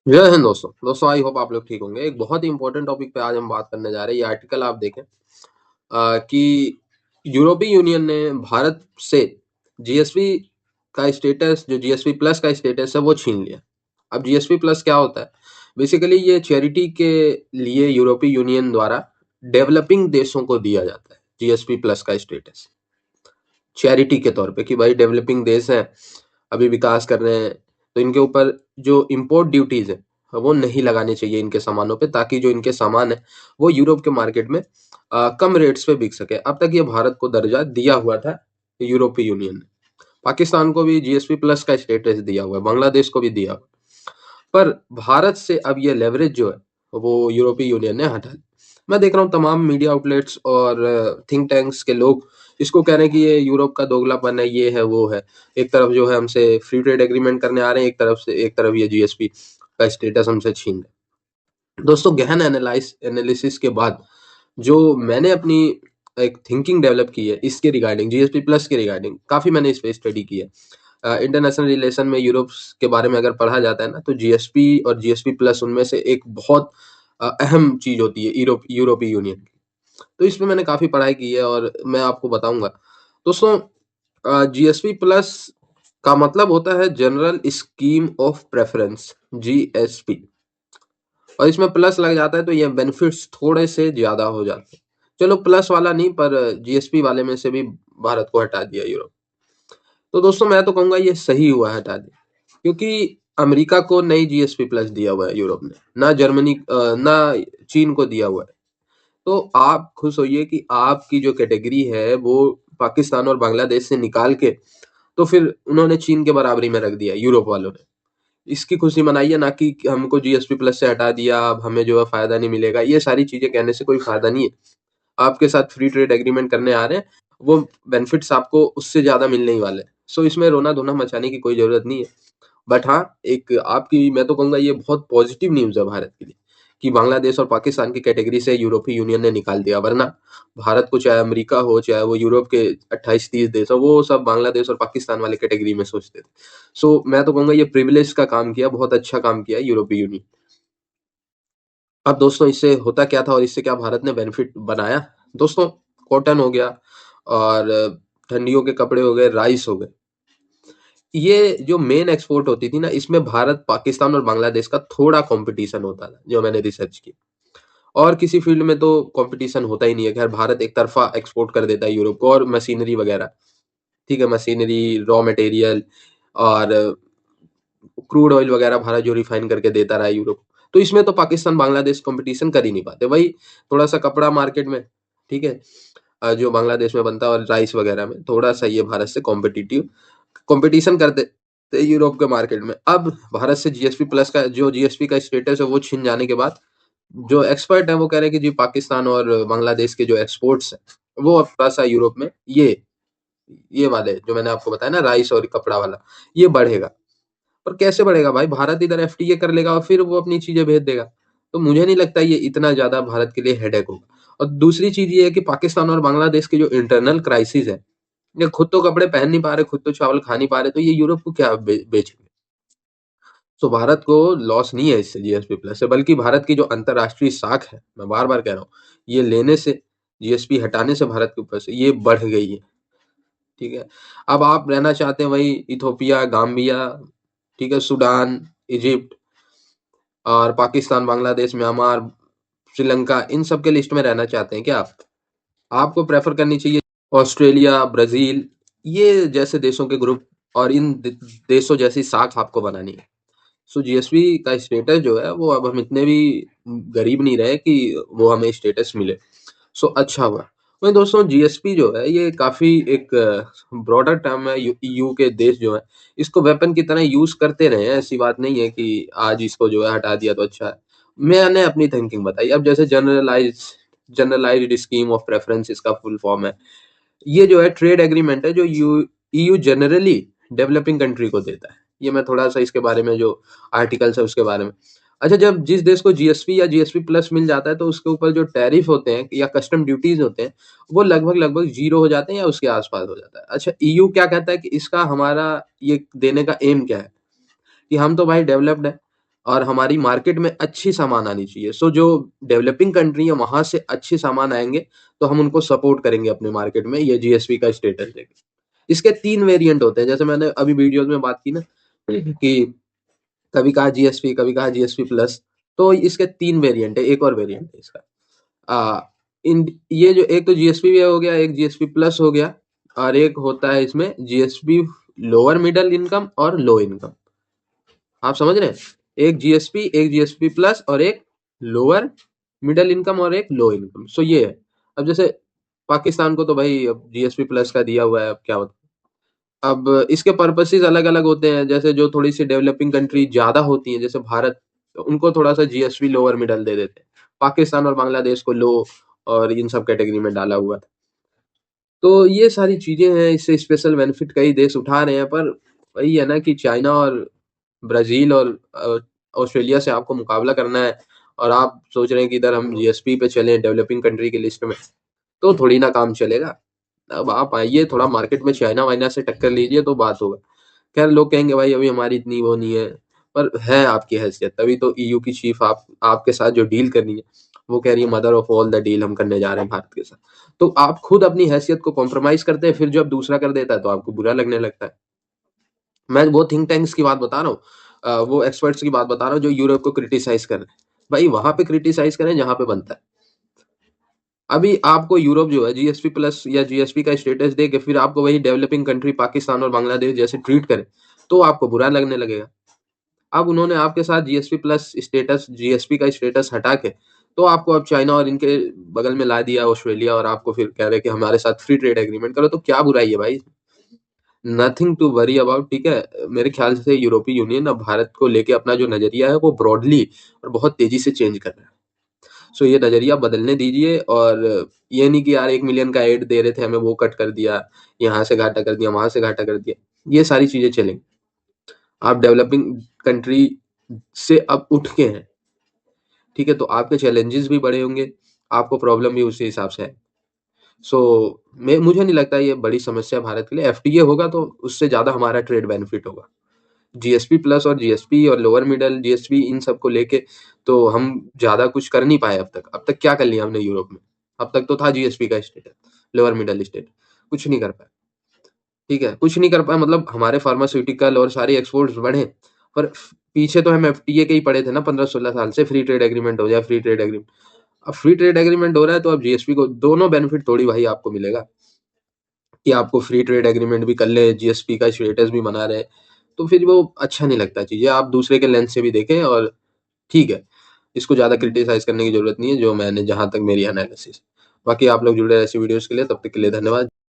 जय हिंद दोस्तों। I hope आप लोग ठीक होंगे। एक बहुत ही इंपॉर्टेंट टॉपिक पे आज हम बात करने जा रहे हैं। ये आर्टिकल आप देखें कि यूरोपीय यूनियन ने भारत से जीएसपी का स्टेटस, जो जीएसपी प्लस का स्टेटस है, वो छीन लिया। अब जीएसपी प्लस क्या होता है? बेसिकली ये चैरिटी के लिए यूरोपीय यूनियन द्वारा डेवलपिंग देशों को दिया जाता है जीएसपी प्लस का स्टेटस, चैरिटी के तौर पे, कि भाई डेवलपिंग देश हैं, अभी विकास कर रहे हैं, तो इनके ऊपर जो इम्पोर्ट ड्यूटीज है वो नहीं लगानी चाहिए इनके सामानों पे, ताकि जो इनके सामान है वो यूरोप के मार्केट में कम रेट्स पे बिक सके। अब तक ये भारत को दर्जा दिया हुआ था यूरोपीय यूनियन ने। पाकिस्तान को भी जीएसपी प्लस का स्टेटस दिया हुआ है, बांग्लादेश को भी दिया हुआ है। पर भारत से अब ये लेवरेज जो है वो यूरोपीय यूनियन ने हटा ली। मैं देख रहा हूँ तमाम मीडिया आउटलेट्स और थिंक टैंक्स के लोग इसको कह रहे हैं कि ये यूरोप का दोगलापन है, ये है वो है। एक तरफ जो है हमसे फ्री ट्रेड एग्रीमेंट करने आ रहे हैं, एक तरफ ये जीएसपी का स्टेटस हमसे छीन रहे हैं। दोस्तों, गहन एनालिसिस के बाद जो मैंने अपनी एक थिंकिंग डेवलप की है इसके रिगार्डिंग, जीएसपी प्लस के रिगार्डिंग, काफी मैंने इस पे स्टडी की है। इंटरनेशनल रिलेशन में यूरोप के बारे में अगर पढ़ा जाता है ना, तो जीएसपी और जीएसपी प्लस उनमें से एक बहुत अहम चीज होती है यूरोपीय यूनियन की। तो इसमें मैंने काफी पढ़ाई की है और मैं आपको बताऊंगा। दोस्तों, जीएसपी प्लस का मतलब होता है general scheme of preference, GSP. और इसमें प्लस लग जाता है तो ये बेनिफिट्स थोड़े से ज्यादा हो जाते हैं। चलो, प्लस वाला नहीं, पर जीएसपी वाले में से भी भारत को हटा दिया यूरोप। तो दोस्तों, मैं तो कहूंगा ये सही हुआ है हटा दिया, क्योंकि अमेरिका को नई जीएसपी प्लस दिया हुआ है यूरोप ने, ना जर्मनी ना चीन को दिया हुआ है। तो आप खुश होइए कि आपकी जो कैटेगरी है वो पाकिस्तान और बांग्लादेश से निकाल के तो फिर उन्होंने चीन के बराबरी में रख दिया यूरोप वालों ने। इसकी खुशी मनाइए, ना कि हमको जीएसपी प्लस से हटा दिया, अब हमें जो है फायदा नहीं मिलेगा। ये सारी चीजें कहने से कोई फायदा नहीं है। आपके साथ फ्री ट्रेड एग्रीमेंट करने आ रहे हैं, वो बेनिफिट्स आपको उससे ज्यादा मिलने ही वाले हैं। सो इसमें रोना धोना मचाने की कोई जरूरत नहीं है। बट हाँ, एक आपकी, मैं तो कहूंगा ये बहुत पॉजिटिव न्यूज है भारत के लिए कि बांग्लादेश और पाकिस्तान की कैटेगरी से यूरोपीय यूनियन ने निकाल दिया। वरना भारत को, चाहे अमेरिका हो, चाहे वो यूरोप के 28-30 देश हो, वो सब बांग्लादेश और पाकिस्तान वाले कैटेगरी में सोचते थे। सो मैं तो कहूंगा ये प्रिविलेज का काम किया, बहुत अच्छा काम किया यूरोपीय यूनियन। अब दोस्तों, इससे होता क्या था और इससे क्या भारत ने बेनिफिट बनाया? दोस्तों, कॉटन हो गया, और ठंडियों के कपड़े हो गए, राइस हो गए, ये जो मेन एक्सपोर्ट होती थी ना, इसमें भारत, पाकिस्तान और बांग्लादेश का थोड़ा कंपटीशन होता था, जो मैंने रिसर्च की। और किसी फील्ड में तो कंपटीशन होता ही नहीं है। खैर, भारत एक तरफा एक्सपोर्ट कर देता है यूरोप को, और मशीनरी वगैरह, ठीक है, मशीनरी, रॉ मटेरियल और क्रूड ऑयल वगैरह भारत जो रिफाइन करके देता रहा है यूरोप को। तो इसमें तो पाकिस्तान बांग्लादेश कंपटीशन कर ही नहीं पाते। वही थोड़ा सा कपड़ा मार्केट में, ठीक है, जो बांग्लादेश में बनता है, और राइस वगैरह में थोड़ा सा ये भारत से कॉम्पिटिटिव कंपटीशन करते थे यूरोप के मार्केट में। अब भारत से जीएसपी प्लस का, जो जीएसपी का स्टेटस है वो छीन जाने के बाद, जो एक्सपर्ट है वो कह रहे हैं कि जी पाकिस्तान और बांग्लादेश के जो एक्सपोर्ट्स है वो अब थोड़ा सा यूरोप में, ये वाले जो मैंने आपको बताया ना, राइस और कपड़ा वाला, ये बढ़ेगा। पर कैसे बढ़ेगा भाई? भारत इधर एफटीए कर लेगा और फिर वो अपनी चीजें भेज देगा। तो मुझे नहीं लगता ये इतना ज्यादा भारत के लिए हेडेक होगा। और दूसरी चीज ये है कि पाकिस्तान और बांग्लादेश के जो इंटरनल क्राइसिस है, ये खुद तो कपड़े पहन नहीं पा रहे, खुद तो चावल खा नहीं पा रहे, तो ये यूरोप को क्या बेचेंगे? तो भारत को लॉस नहीं है इससे, जीएसपी प्लस से, बल्कि भारत की जो अंतरराष्ट्रीय साख है, मैं बार बार कह रहा हूँ, ये लेने से, जीएसपी हटाने से भारत के ऊपर से ये बढ़ गई है। ठीक है। अब आप रहना चाहते हैं वही इथोपिया, गाम्बिया, ठीक है, सूडान, इजिप्ट और पाकिस्तान, बांग्लादेश, म्यांमार, श्रीलंका, इन सब के लिस्ट में रहना चाहते हैं क्या आप? आपको प्रेफर करनी चाहिए ऑस्ट्रेलिया, ब्राजील, ये जैसे देशों के ग्रुप, और इन देशों जैसी साख आपको बनानी है। सो जीएसपी का स्टेटस जो है वो, अब हम इतने भी गरीब नहीं रहे कि वो हमें स्टेटस मिले। सो अच्छा हुआ। वही दोस्तों, जीएसपी जो है ये काफी एक ब्रॉडर टर्म है। ईयू के देश जो है इसको वेपन की तरह यूज करते रहे हैं। ऐसी बात नहीं है कि आज इसको जो है हटा दिया तो अच्छा है। मैंने अपनी थिंकिंग बताई। अब जैसे जनरलाइज्ड स्कीम ऑफ प्रेफरेंस इसका फुल फॉर्म है। ये जो है ट्रेड एग्रीमेंट है जो ईयू जनरली डेवलपिंग कंट्री को देता है। ये मैं थोड़ा सा इसके बारे में, जो आर्टिकल्स है उसके बारे में। अच्छा, जब जिस देश को जीएसपी या जीएसपी प्लस मिल जाता है तो उसके ऊपर जो टैरिफ होते हैं या कस्टम ड्यूटीज होते हैं, वो लगभग लगभग जीरो हो जाते हैं या उसके आसपास हो जाता है। अच्छा, ईयू क्या कहता है कि इसका, हमारा ये देने का एम क्या है, कि हम तो भाई डेवलप्ड है, और हमारी मार्केट में अच्छी सामान आनी चाहिए। सो जो डेवलपिंग कंट्री है वहाँ से अच्छे सामान आएँगे, तो हम उनको सपोर्ट करेंगे अपने मार्केट में ये जीएसपी का स्टेटस देके। इसके 3 वेरिएंट होते हैं, जैसे मैंने अभी वीडियोज़ में बात की ना कि कभी कहा जीएसपी, कभी कहा जीएसपी प्लस, तो इसके 3 वेरिएंट है, एक और वेरिएंट है इसका। इन ये जो एक तो जीएसपी हो गया, एक जीएसपी प्लस हो गया, और एक होता है इसमें जीएसपी लोअर मिडल इनकम और लो इनकम। आप समझ रहे हैं? एक जीएसपी प्लस और एक लोअर मिडल इनकम और एक लो इनकम। सो ये है। अब जैसे पाकिस्तान को तो भाई अब जीएसपी प्लस का दिया हुआ है, अब क्या बताऊं। अब इसके पर्पसेस अलग-अलग होते हैं, जैसे जो थोड़ी-सी डेवलपिंग कंट्री ज़्यादा होती हैं, जैसे भारत, तो उनको थोड़ा-सा जीएसपी लोअर मिडल दे देते हैं। पाकिस्तान और बांग्लादेश को लो और इन सब कैटेगरी में डाला हुआ है। तो ये सारी चीज़ें हैं, इससे स्पेशल बेनिफिट कई देश उठा रहे हैं, पर वही है ना कि चाइना और ब्राज़ील और ऑस्ट्रेलिया से आपको मुकाबला करना है, और आप सोच रहे हैं कि इधर हम जीएसपी पे चलें डेवलपिंग कंट्री की लिस्ट में, तो थोड़ी ना काम चलेगा। अब आप आइए थोड़ा मार्केट में चाइना-वाइना से टक्कर लीजिए तो बात होगा। खैर लोग कहेंगे भाई अभी हमारी इतनी वो नहीं है, पर है आपकी हैसियत, तभी तो ईयू की चीफ आपके साथ जो डील करनी है, वो कह रही है mother of all the deal हम करने जा रहे हैं भारत के साथ। तो आप खुद अपनी हैसियत को कॉम्प्रोमाइज़ करते हैं, फिर जब दूसरा कर देता है तो आपको बुरा लगने लगता है। मैं वो थिंक टैंक्स की बात बता रहा हूँ, वो एक्सपर्ट्स की बात बता रहा हूँ जो यूरोप को क्रिटिसाइज़ कर रहे हैं। भाई वहाँ पे क्रिटिसाइज़ करें जहाँ पे बनता है। अभी आपको यूरोप जो है जीएसपी प्लस या जीएसपी का स्टेटस दे के फिर आपको वही डेवलपिंग कंट्री पाकिस्तान और बांग्लादेश जैसे ट्रीट करे, तो आपको बुरा लगने लगेगा। अब उन्होंने आपके साथ जीएसपी प्लस स्टेटस, जीएसपी का स्टेटस हटा के, तो आपको अब चाइना और इनके बगल में ला दिया ऑस्ट्रेलिया, और आपको फिर कह रहे हैं कि हमारे साथ फ्री ट्रेड एग्रीमेंट करो, तो क्या बुराई है भाई? नथिंग टू वरी अबाउट, ठीक है? मेरे ख्याल से यूरोपीय यूनियन अब भारत को लेके अपना जो नज़रिया है वो ब्रॉडली और बहुत तेज़ी से चेंज कर रहा है। सो ये नज़रिया बदलने दीजिए, और ये नहीं कि यार 1 मिलियन का एड दे रहे थे, हमें वो कट कर दिया, यहाँ से घाटा कर दिया, वहाँ से घाटा कर दिया। ये सारी चीज़ें चलेंगी। आप डेवलपिंग कंट्री से अब उठ के हैं, ठीक है? तो आपके चैलेंजेस भी बड़े होंगे, आपको प्रॉब्लम भी उसी हिसाब से है। सो मैं मुझे नहीं लगता ये बड़ी समस्या है भारत के लिए। एफटीए होगा तो उससे ज़्यादा हमारा ट्रेड बेनिफिट होगा। जीएसपी प्लस और जीएसपी और लोअर मिडल जीएसपी इन सब को लेके तो हम ज़्यादा कुछ कर नहीं पाए अब तक। अब तक क्या कर लिया हमने यूरोप में? अब तक तो था जीएसपी का स्टेटस, लोअर मिडल स्टेट, कुछ नहीं कर पाए, ठीक है? कुछ नहीं कर पाए मतलब हमारे फार्मास्यूटिकल और सारे एक्सपोर्ट्स बढ़े, पर पीछे तो हम एफटीए के ही पड़े थे ना 15-16 साल से, फ्री ट्रेड एग्रीमेंट हो जाए, फ्री ट्रेड एग्रीमेंट। अब फ्री ट्रेड एग्रीमेंट हो रहा है तो अब जीएसपी को दोनों बेनिफिट थोड़ी भाई आपको मिलेगा कि आपको फ्री ट्रेड एग्रीमेंट भी कर ले, जीएसपी का स्टेटस भी बना रहे, तो फिर वो अच्छा नहीं लगता चीज़ें। आप दूसरे के लेंस से भी देखें, और ठीक है, इसको ज़्यादा क्रिटिसाइज़ करने की ज़रूरत नहीं है, जो मैंने जहाँ तक मेरी एनालिसिस। बाकी आप लोग जुड़े रहे ऐसी वीडियोज़ के लिए, तब तक के लिए धन्यवाद।